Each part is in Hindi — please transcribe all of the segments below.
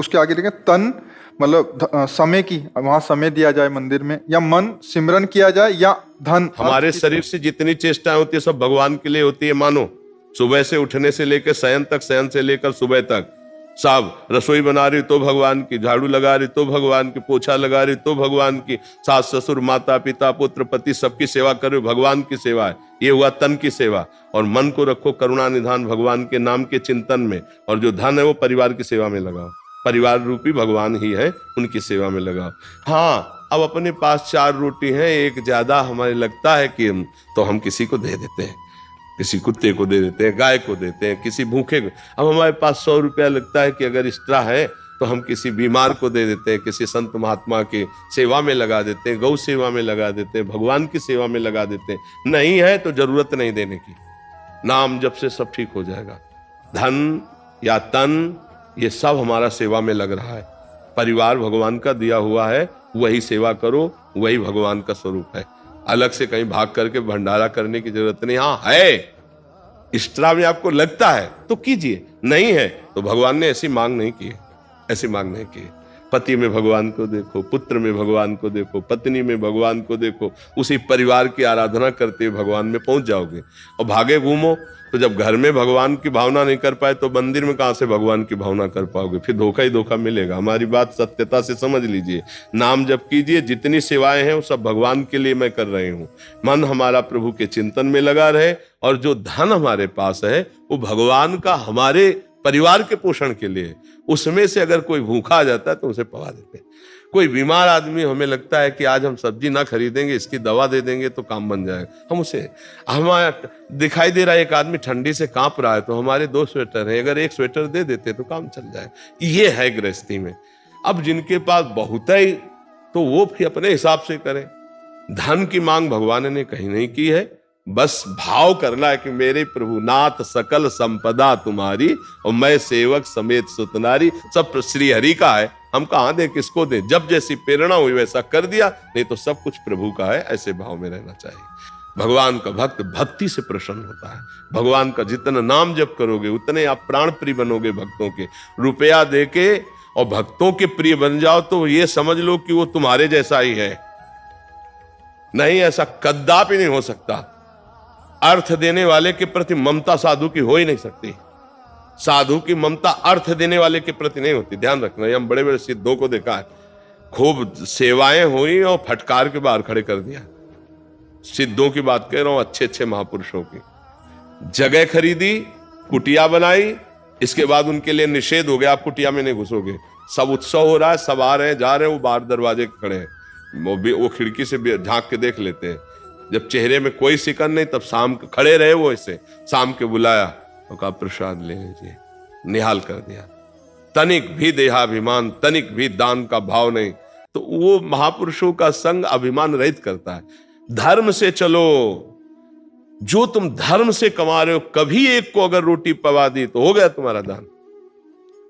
उसके आगे लिखे तन, मतलब समय की, वहां समय दिया जाए मंदिर में, या मन सिमरन किया जाए, या धन। हमारे शरीर से जितनी चेष्टाएं होती है सब भगवान के लिए होती है। मानो सुबह से उठने से लेकर शयन तक, शयन से लेकर सुबह तक, सब रसोई बना रही तो भगवान की, झाड़ू लगा रही तो भगवान की, पोछा लगा रही तो भगवान की, सास ससुर माता पिता पुत्र पति सबकी सेवा कर रही, भगवान की सेवा है। ये हुआ तन की सेवा। और मन को रखो करुणा निधान भगवान के नाम के चिंतन में, और जो धन है वो परिवार की सेवा में लगाओ। परिवार रूपी भगवान ही है, उनकी सेवा में लगाओ। हाँ, अब अपने पास 4 रोटी है, एक ज्यादा हमें लगता है कि तो हम किसी को दे देते हैं, किसी कुत्ते को दे देते हैं, गाय को देते हैं, किसी भूखे को। अब हमारे पास 100 रुपया लगता है कि अगर एक्स्ट्रा है तो हम किसी बीमार को दे देते हैं, किसी संत महात्मा की सेवा में लगा देते हैं, गौ सेवा में लगा देते हैं, भगवान की सेवा में लगा देते हैं। नहीं है तो जरूरत नहीं देने की, नाम जप से सब ठीक हो जाएगा। धन या तन ये सब हमारा सेवा में लग रहा है। परिवार भगवान का दिया हुआ है, वही सेवा करो, वही भगवान का स्वरूप है। अलग से कहीं भाग करके भंडारा करने की जरूरत नहीं। हाँ है, एक्स्ट्रा में आपको लगता है तो कीजिए, नहीं है तो भगवान ने ऐसी मांग नहीं की है, ऐसी मांग नहीं की है। पति में भगवान को देखो, पुत्र में भगवान को देखो, पत्नी में भगवान को देखो, उसी परिवार की आराधना करते हुए भगवान में पहुंच जाओगे। और भागे घूमो तो जब घर में भगवान की भावना नहीं कर पाए तो मंदिर में कहां से भगवान की भावना कर पाओगे? फिर धोखा ही धोखा मिलेगा। हमारी बात सत्यता से समझ लीजिए। नाम जप कीजिए, जितनी सेवाएं हैं वो सब भगवान के लिए मैं कर रही हूँ। मन हमारा प्रभु के चिंतन में लगा रहे, और जो धन हमारे पास है वो भगवान का हमारे परिवार के पोषण के लिए। उसमें से अगर कोई भूखा आ जाता है तो उसे पवा देते हैं। कोई बीमार आदमी, हमें लगता है कि आज हम सब्जी ना खरीदेंगे, इसकी दवा दे देंगे तो काम बन जाएगा, हम उसे, हमारा दिखाई दे रहा है एक आदमी ठंडी से कांप रहा है तो हमारे 2 स्वेटर है, अगर 1 स्वेटर दे देते तो काम चल जाए। ये है गृहस्थी में। अब जिनके पास बहुत है तो वो भी अपने हिसाब से करें। धन की मांग भगवान ने कहीं नहीं की है, बस भाव करना है कि मेरे प्रभु नाथ सकल संपदा तुम्हारी, और मैं सेवक समेत सुतनारी। सब श्री हरि का है, हम कहां दे, किसको दे? जब जैसी प्रेरणा हुई वैसा कर दिया, नहीं तो सब कुछ प्रभु का है। ऐसे भाव में रहना चाहिए। भगवान का भक्त भक्ति से प्रसन्न होता है। भगवान का जितना नाम जप करोगे उतने आप प्राण प्रिय बनोगे भक्तों के। रुपया देके और भक्तों के प्रिय बन जाओ तो ये समझ लो कि वो तुम्हारे जैसा ही है। नहीं, ऐसा कदापि नहीं हो सकता। अर्थ देने वाले के प्रति ममता साधु की हो ही नहीं सकती। साधु की ममता अर्थ देने वाले के प्रति नहीं होती, ध्यान रखना। ये हम बड़े बड़े सिद्धों को देखा है, खूब सेवाएं हुई और फटकार के बाहर खड़े कर दिया। सिद्धों की बात कह रहा हूं, अच्छे अच्छे महापुरुषों की। जगह खरीदी, कुटिया बनाई, इसके बाद उनके लिए निषेध हो गया, आप कुटिया में नहीं घुसोगे। सब उत्सव हो रहा है, सब आ रहे हैं जा रहे हैं, वो बाहर दरवाजे खड़े हैं, वो खिड़की से झांक के देख लेते हैं। जब चेहरे में कोई शिकन नहीं तब शाम के खड़े रहे वो ऐसे, शाम के बुलाया और कहा प्रसाद ले लीजिए, निहाल कर दिया। तनिक भी देहाभिमान, तनिक भी दान का भाव नहीं। तो वो महापुरुषों का संग अभिमान रहित करता है। धर्म से चलो, जो तुम धर्म से कमा रहे हो, कभी एक को अगर रोटी पवा दी तो हो गया तुम्हारा दान।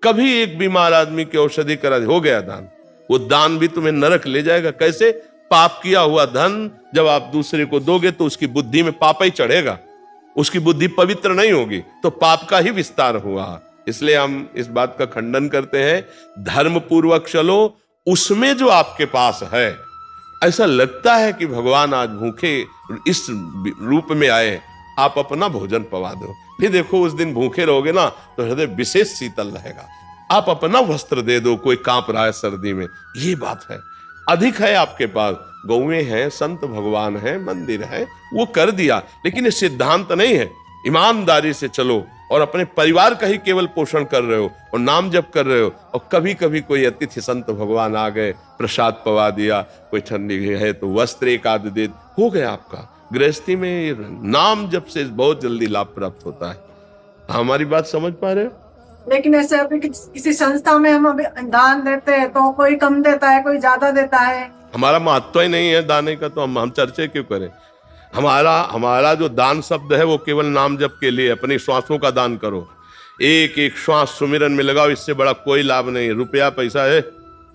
कभी एक बीमार आदमी की औषधि करा दी, हो गया दान। वो दान भी तुम्हें नरक ले जाएगा। कैसे? पाप किया हुआ धन जब आप दूसरे को दोगे तो उसकी बुद्धि में पाप ही चढ़ेगा, उसकी बुद्धि पवित्र नहीं होगी, तो पाप का ही विस्तार हुआ। इसलिए हम इस बात का खंडन करते हैं, धर्म पूर्वक चलो, उसमें जो आपके पास है। ऐसा लगता है कि भगवान आज भूखे इस रूप में आए, आप अपना भोजन पवा दो, फिर देखो उस दिन भूखे रहोगे ना तो हृदय विशेष शीतल रहेगा। आप अपना वस्त्र दे दो, कोई कांप रहा है सर्दी में, ये बात है। अधिक है आपके पास, गौएं हैं, संत भगवान है, मंदिर है, वो कर दिया, लेकिन ये सिद्धांत नहीं है। ईमानदारी से चलो और अपने परिवार का ही केवल पोषण कर रहे हो और नाम जप कर रहे हो। और कभी कभी कोई अतिथि संत भगवान आ गए, प्रसाद पवा दिया, कोई ठंडी है तो वस्त्र एक आध दे, हो गया आपका। गृहस्थी में नाम जप से बहुत जल्दी लाभ प्राप्त होता है। हमारी बात समझ पा रहे हो? लेकिन ऐसे अभी किसी संस्था में हम अभी दान देते हैं तो कोई कम देता है, कोई ज्यादा देता है। हमारा महत्व ही नहीं है दाने का, तो हम चर्चे क्यों करें? हमारा जो दान शब्द है वो केवल नाम जप के लिए। अपनी श्वासों का दान करो, एक एक श्वास सुमिरन में लगाओ, इससे बड़ा कोई लाभ नहीं। रुपया पैसा है,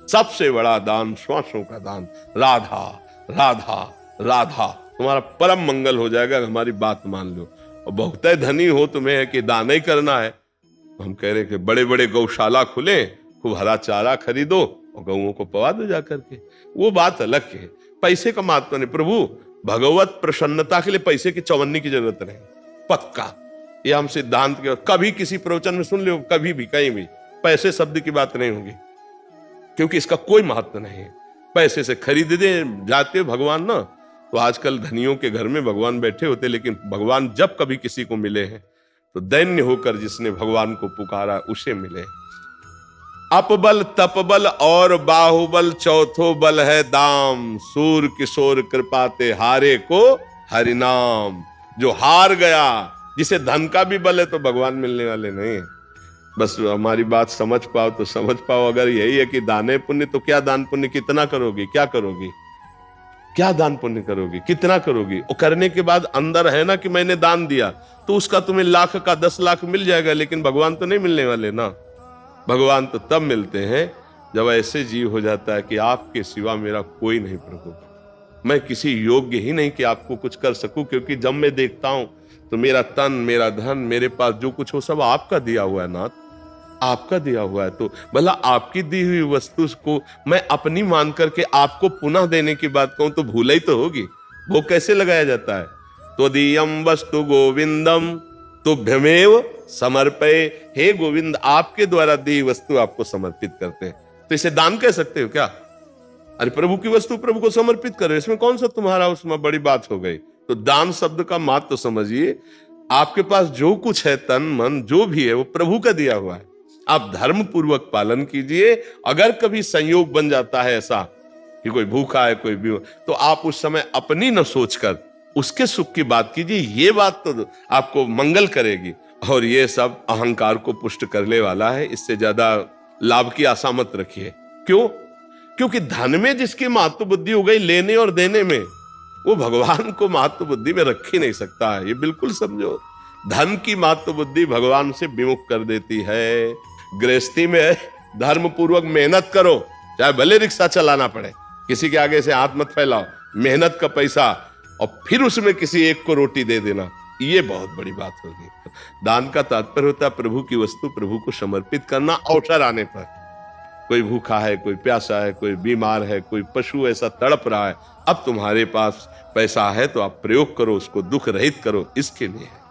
सबसे बड़ा दान श्वासों का दान। राधा राधा राधा, तुम्हारा परम मंगल हो जाएगा। हमारी बात मान लो। और बहुत धनी हो तुम्हें है कि दान ही करना है, हम कह रहे कि बड़े बड़े गौशाला खुले, खूब हरा चारा खरीदो और गऊओं को पवा दो जाकर के, वो बात अलग है। पैसे का महत्व नहीं। प्रभु भगवत प्रसन्नता के लिए पैसे की चौवन्नी की जरूरत नहीं, पक्का। ये हम सिद्धांत के कभी किसी प्रवचन में सुन लो, कभी भी कहीं भी पैसे शब्द की बात नहीं होगी, क्योंकि इसका कोई महत्व नहीं है। पैसे से खरीद दे जाते भगवान ना, तो आजकल धनियों के घर में भगवान बैठे होते, लेकिन भगवान जब कभी किसी को मिले हैं तो दैन्य होकर जिसने भगवान को पुकारा उसे मिले। अपबल तपबल और बाहुबल चौथो बल है दाम, सूर किशोर कृपाते हारे को हरिनाम। जो हार गया, जिसे धन का भी बल है तो भगवान मिलने वाले नहीं है। बस हमारी बात समझ पाओ तो समझ पाओ। अगर यही है कि दाने पुण्य, तो क्या दान पुण्य कितना करोगी, क्या करोगी, क्या दान पुण्य करोगी, कितना करोगी? और करने के बाद अंदर है ना कि मैंने दान दिया, तो उसका तुम्हें लाख का 10 लाख मिल जाएगा, लेकिन भगवान तो नहीं मिलने वाले ना। भगवान तो तब मिलते हैं जब ऐसे जीव हो जाता है कि आपके सिवा मेरा कोई नहीं प्रभु, मैं किसी योग्य ही नहीं कि आपको कुछ कर सकूं, क्योंकि जब मैं देखता हूं तो मेरा तन, मेरा धन, मेरे पास जो कुछ हो सब आपका दिया हुआ है नाथ, आपका दिया हुआ है। तो भला आपकी दी हुई वस्तु को मैं अपनी मान करके आपको पुनः देने की बात कहूं तो भूल ही तो होगी। वो कैसे लगाया जाता है? तो दीयम वस्तु गोविंदम तुभ्यमेव समर्पये। हे गोविंद, आपके द्वारा दी वस्तु आपको समर्पित करते हैं, तो इसे दान कह सकते हो क्या? अरे प्रभु की वस्तु प्रभु को समर्पित करो, इसमें कौन सा तुम्हारा उसमें बड़ी बात हो गई? तो दान शब्द का महत्व तो समझिए। आपके पास जो कुछ है, तन मन जो भी है, वो प्रभु का दिया हुआ है। आप धर्म पूर्वक पालन कीजिए। अगर कभी संयोग बन जाता है ऐसा कि कोई भूखा है, कोई भी, तो आप उस समय अपनी न सोचकर उसके सुख की बात कीजिए। ये बात तो आपको मंगल करेगी, और ये सब अहंकार को पुष्ट करने वाला है। इससे ज्यादा लाभ की आशा मत रखिए। क्यों? क्योंकि धन में जिसकी महत्व बुद्धि हो गई लेने और देने में, वो भगवान को महत्व बुद्धि में रख ही नहीं सकता है। ये बिल्कुल समझो। धन की महत्व बुद्धि भगवान से विमुख कर देती है। गृहस्थी में धर्म पूर्वक मेहनत करो, चाहे भले रिक्शा चलाना पड़े, किसी के आगे से हाथ मत फैलाओ, मेहनत का पैसा, और फिर उसमें किसी एक को रोटी दे देना, ये बहुत बड़ी बात होगी। दान का तात्पर्य होता है प्रभु की वस्तु प्रभु को समर्पित करना। अवसर आने पर, कोई भूखा है, कोई प्यासा है, कोई बीमार है, कोई पशु ऐसा तड़प रहा है, अब तुम्हारे पास पैसा है तो आप प्रयोग करो, उसको दुख रहित करो, इसके लिए है।